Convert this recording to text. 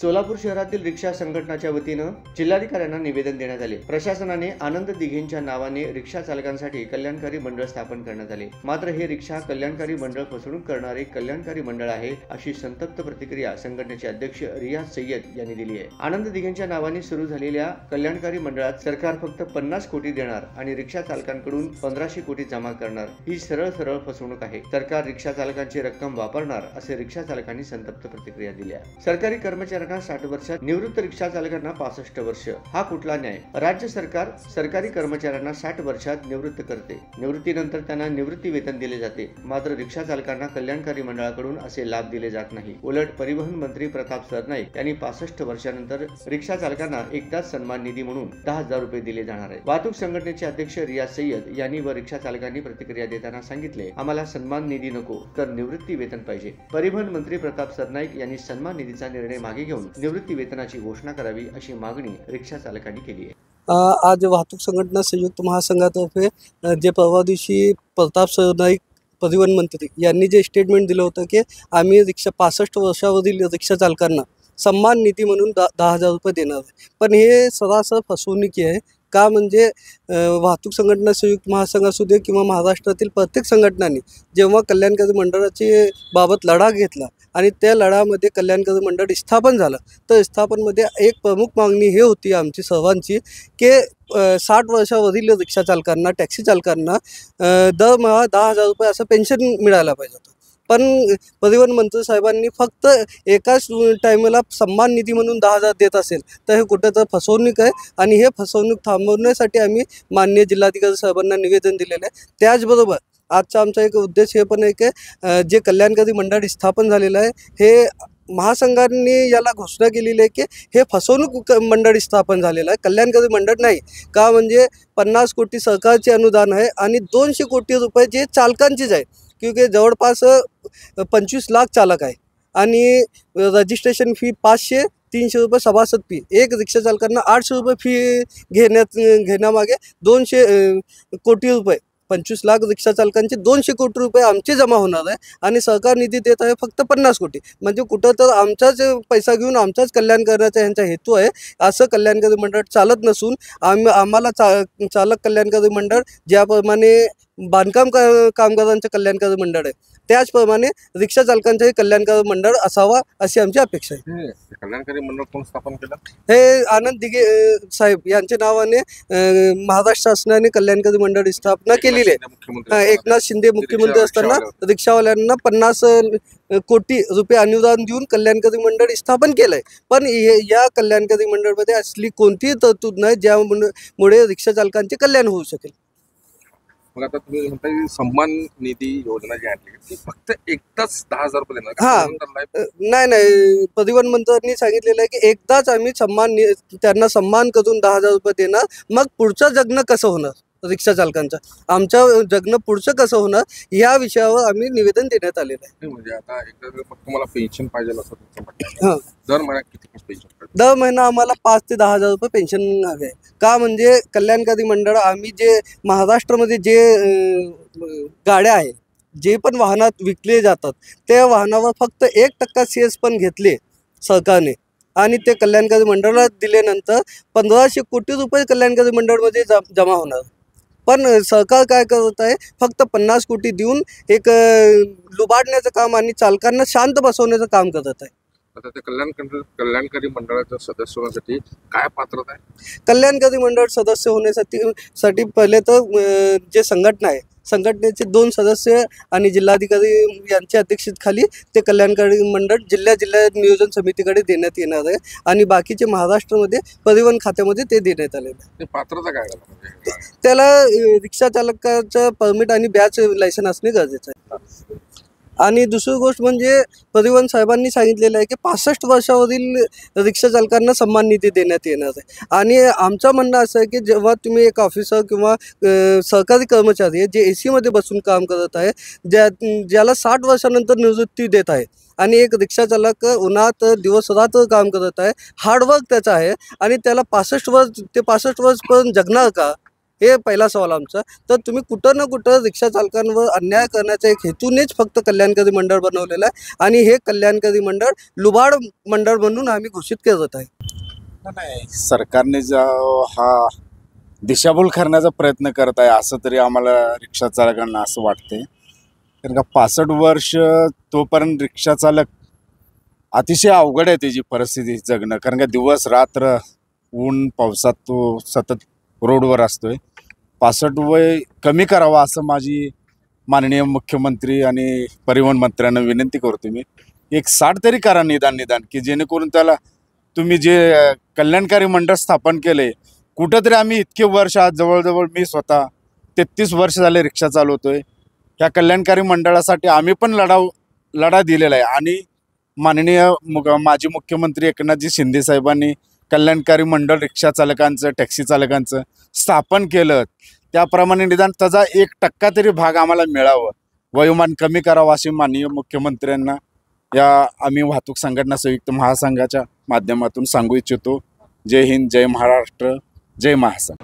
सोलापूर शहरातील रिक्षा संघटनाच्या वतीनं जिल्हाधिकाऱ्यांना निवेदन देण्यात आले। प्रशासनाने आनंद दिघेंच्या नावाने रिक्षा चालकांसाठी कल्याणकारी मंडळ स्थापन करण्यात आले। मात्र हे रिक्षा कल्याणकारी मंडळ फसवणूक करणारे कल्याणकारी मंडळ आहे, अशी संतप्त प्रतिक्रिया संघटनेचे अध्यक्ष रियाज सय्यद यांनी दिली आहे। आनंद दिघेंच्या नावाने सुरू झालेल्या कल्याणकारी मंडळात सरकार फक्त 50 कोटी देणार आणि रिक्षा चालकांकडून 1500 कोटी जमा करणार, ही सरळ फसवणूक आहे। सरकार रिक्षा चालकांची रक्कम वापरणार, असे रिक्षा चालकांनी संतप्त प्रतिक्रिया दिल्या। सरकारी कर्मचाऱ्यांना 60 वर्षात, निवृत्त रिक्षा चालकांना 65 वर्ष, हा कुठला न्याय? राज्य सरकार सरकारी कर्मचाऱ्यांना 60 वर्षात निवृत्त करते, निवृत्तीनंतर त्यांना निवृत्ती वेतन दिले जाते, मात्र रिक्षा चालकांना कल्याणकारी मंडळाकडून असे लाभ दिले जात नाही। उलट परिवहन मंत्री प्रताप सरनाईक यांनी 65 वर्षानंतर रिक्षा चालकांना एकदाच सन्मान निधी म्हणून 10,000 रुपये दिले जाणार आहे। वाहतूक संघटनेचे अध्यक्ष रियाज सय्यद यांनी व रिक्षा चालकांनी प्रतिक्रिया देताना सांगितले, आम्हाला सन्मान निधी नको तर निवृत्ती वेतन पाहिजे। परिवहन मंत्री प्रताप सरनाईक यांनी सन्मान निधीचा निर्णय मागे घेऊन निवृत्ती वेतनाची घोषणा करावी, अशी मागणी रिक्षा चालकांनी केली आहे। आज वाहतूक संघटना संयुक्त महासंघातर्फे जे परवा दिवशी प्रताप सरनाईक परिवहन मंत्री यांनी जे स्टेटमेंट दिलं होतं की आम्ही 65 वर्षावरील रिक्षा चालकांना सन्मान निधी म्हणून 10,000 रुपये देणार आहे, पण हे सरासर फसवणुकी आहे। का म्हणजे वाहतूक संघटना संयुक्त महासंघ असू दे किंवा महाराष्ट्रातील प्रत्येक संघटनांनी जेव्हा कल्याणकारी मंडळाची बाबत लढा घेतला आणि त्या लढ्यामध्ये कल्याणकारी मंडळ स्थापन झालं, तर स्थापनमध्ये एक प्रमुख मागणी हे होती आमची सर्वांची की 60 वर्षावरील रिक्षा चालकांना, टॅक्सी चालकांना दरमहा 10,000 रुपये असं पेन्शन मिळायला पाहिजे होतं। पण परिवहन मंत्री साहेबांनी फक्त एकाच टायमाला सन्मान निधी म्हणून 10,000 देत असेल तर हे कुठेतरी फसवणूक आहे आणि हे फसवणूक थांबवण्यासाठी आम्ही माननीय जिल्हाधिकारी साहेबांना निवेदन दिलेलं आहे। त्याचबरोबर आजचा आमचा एक उद्देश हे पण आहे की जे कल्याणकारी मंडळ स्थापन झालेलं आहे हे महासंघाने याला घोषणा केलेली आहे की हे फसवणूक मंडळ स्थापन झालेलं आहे, कल्याणकारी मंडळ नाही। का म्हणजे 50 कोटी सरकारचे अनुदान आहे आणि 200 कोटी रुपये जे चालकांचेच आहे, क्योंकि जवळपास 25 लाख चालक आहे आणि रजिस्ट्रेशन फी 500, 300 रुपये सभासद फी, एक रिक्षा चालकांना 800 रुपये फी घेण्यामागे 200 कोटी रुपये, 25 लाख रिक्षा चालकांचे 200 कोटी रुपये आमचे जमा होणार आहे आणि सरकार निधी देत आहे फक्त 50 कोटी। म्हणजे कुठं तर आमचाच पैसा घेऊन आमचाच कल्याण करण्याचा यांचा हेतू आहे। असं कल्याणकारी मंडळ चालत नसून आम्हाला चालक कल्याणकारी मंडळ ज्याप्रमाणे बांधकाम कामगारांचे कल्याणकारी मंडळ आहे त्याचप्रमाणे रिक्षा चालकांचेही कल्याणकारी मंडळ असावा, अशी आमची अपेक्षा आहे। कल्याणकारी मंडळ कोण स्थापन केलं? हे आनंद दिघे साहेब यांच्या नावाने महाराष्ट्र शासनाने कल्याणकारी मंडळ स्थापना केलेली आहे। एकनाथ शिंदे मुख्यमंत्री असताना रिक्षावाल्यांना 50 कोटी रुपये अनुदान देऊन कल्याणकारी मंडळ स्थापन केलंय, पण या कल्याणकारी मंडळमध्ये असली कोणतीही तरतूद नाही ज्यामुळे रिक्षा चालकांचे कल्याण होऊ शकेल। मग आता तुम्ही म्हणताय सन्मान निधी योजना जी आहे ती फक्त एकदाच 10,000 रुपये देणार? नाही, परिवहन मंत्र्यांनी सांगितलेलं आहे की एकदाच आम्ही त्यांना सन्मान करून 10,000 रुपये देणार, मग पुढचं जगणं कसं होणार रिक्षा चालकांचं, आमचं जगणं पुढचं कसं होणार या विषयावर आम्ही निवेदन देण्यात आलेलं आहे। म्हणजे आता एकदा तुम्हाला पेन्शन पाहिजे असं तुमचं म्हणणं आहे, दर महिन्यात किती पेन्शन? दर महिना आम्हाला 5 ते 10,000 रुपये पेन्शन हवे आहे। का म्हणजे कल्याणकारी मंडळ आम्ही जे महाराष्ट्रामध्ये जे गाड्या आहेत, जे पण वाहनात विकले जातात त्या वाहनावर फक्त 1% सेस पण घेतले सरकारने आणि ते कल्याणकारी मंडळाला दिल्यानंतर 1500 कोटी रुपये कल्याणकारी मंडळमध्ये जमा होणार, पण सरकार काय करत आहे फक्त 50 कोटी देऊन एक लुबाडण्याचं काम आणि चालकांना शांत बसवण्याचं काम करत आहे। आता ते कल्याणकारी मंडळाच्या सदस्य होण्यासाठी काय पात्रता आहे? कल्याणकारी मंडळ सदस्य होण्यासाठी पहिले तर जे संघटना आहे संघटनेचे 2 सदस्य आणि जिल्हाधिकारी यांच्या अध्यक्षतेखाली ते कल्याणकारी मंडळ जिल्हा नियोजन समितीकडे देण्यात येणार आहे आणि बाकीचे महाराष्ट्रामध्ये परिवहन खात्यामध्ये ते देण्यात आलेले आहे। पात्रता काय? त्याला रिक्षा चालकाचं परमिट आणि बॅच लायसन असणे गरजेचं आहे। आणि दुसरी गोष्ट म्हणजे परिवहन साहेबांनी सांगितलेलं आहे की 65 वर्षावरील रिक्षा चालकांना सन्मान निधी देण्यात येणार आहे आणि आमचं म्हणणं असं आहे की जेव्हा तुम्ही एक ऑफिसर किंवा सरकारी कर्मचारी आहे जे AC मध्ये बसून काम करत आहे, ज्याला 60 वर्षानंतर निवृत्ती देत आहे आणि एक रिक्षा चालक उन्हात दिवस रात्र काम करत आहे, हार्डवर्क त्याचं आहे आणि त्याला 65 वर्ष ते 65 वर्षपर्यंत जगणार का हे पहिला सवाल आमचा. तर तुम्ही कुठं ना कुठं रिक्षा चालकांवर अन्याय करण्याच्या एक हेतूनेच फक्त कल्याणकारी मंडळ बनवलेलं आहे आणि हे कल्याणकारी मंडळ लुबाड मंडळ म्हणून आम्ही घोषित करत आहे. नाही, सरकारने जो हा दिशाभूल करण्याचा प्रयत्न करत आहे असं तरी आम्हाला रिक्षा चालकांना असं वाटते. कारण का 65 वर्ष तोपर्यंत रिक्षा चालक अतिशय अवघड आहे त्याची परिस्थिती जगणं. कारण का दिवस रात्र ऊन पावसात तो सतत रोडवर असतोय. 65 वय कमी करावा असं माझी माननीय मुख्यमंत्री आणि परिवहन मंत्र्यांना विनंती करतो मी. एक 60 तरी करा निदान की जेणेकरून त्याला तुम्ही जे कल्याणकारी मंडळ स्थापन केले, कुठंतरी आम्ही इतके वर्ष आज जवळजवळ मी स्वतः 33 वर्ष झाले रिक्षा चालवतोय. ह्या कल्याणकारी मंडळासाठी आम्ही पण लढा दिलेला आहे आणि माननीय माजी मुख्यमंत्री एकनाथजी शिंदे साहेबांनी कल्याणकारी मंडळ रिक्षा चालकांचं टॅक्सी चालकांचं स्थापन केलं. त्याप्रमाणे निदान त्याचा 1% तरी भाग आम्हाला मिळावं, वयोमान कमी करावं अशी माननीय मुख्यमंत्र्यांना या आम्ही वाहतूक संघटना संयुक्त महासंघाच्या माध्यमातून सांगू इच्छितो. जय हिंद, जय महाराष्ट्र, जय महासंघ.